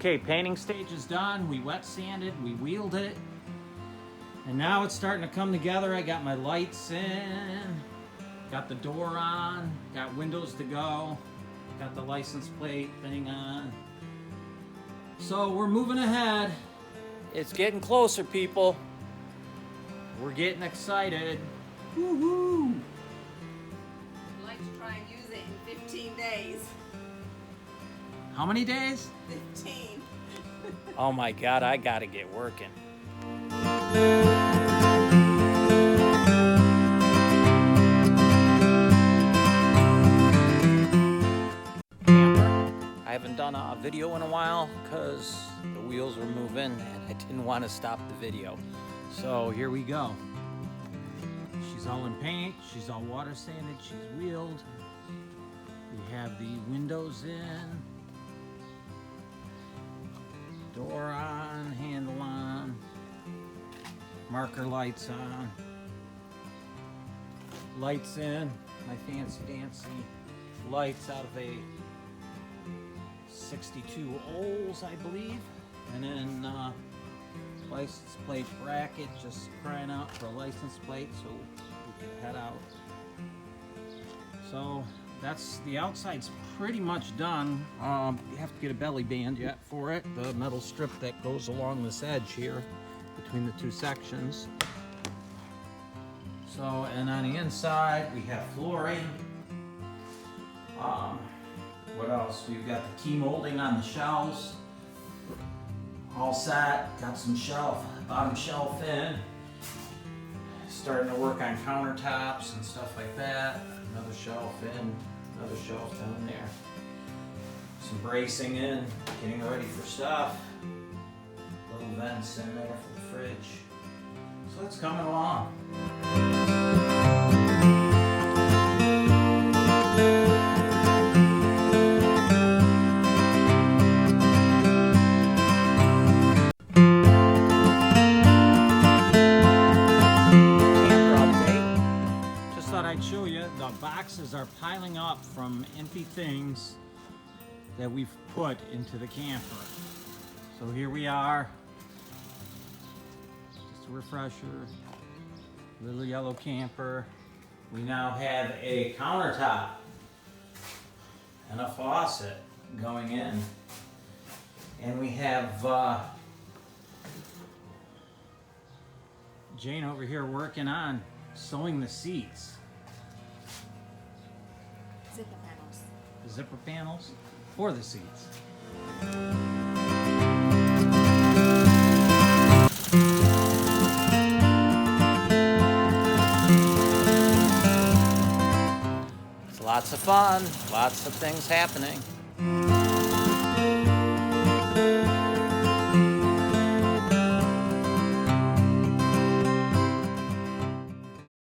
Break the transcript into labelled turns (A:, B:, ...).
A: Okay, painting stage is done. We wet sanded, we wheeled it. And now it's starting to come together. I got my lights in, got the door on, got windows to go, got the license plate thing on. So we're moving ahead. It's getting closer, people. We're getting excited. Woo-hoo!
B: I'd like to try and use it in 15 days.
A: How many days?
B: 15.
A: Oh my God, I gotta get working. I haven't done a video in a while because the wheels were moving and I didn't want to stop the video. So here we go. She's all in paint, she's all water sanded, she's wheeled. We have the windows in, door on, handle on, marker lights on, lights in, my fancy dancy lights out of a 62 Olds, I believe, and then license plate bracket, just crying out for a license plate so we can head out. So that's the outside's pretty much done. You have to get a belly band yet for it, the metal strip that goes along this edge here between the two sections. So, and on the inside we have flooring. What else? We've got the key molding on the shelves. All set. Got some bottom shelf in. Starting to work on countertops and stuff like that. Another shelf in, another shelf down there. Some bracing in, getting ready for stuff. Little vents in there for the fridge. So it's coming along. Show you the boxes are piling up from empty things that we've put into the camper. So here we are, just a refresher, little yellow camper. We now have a countertop and a faucet going in, and we have Jane over here working on sewing the seats.
B: Zipper panels.
A: The zipper panels for the seats. It's lots of fun, lots of things happening.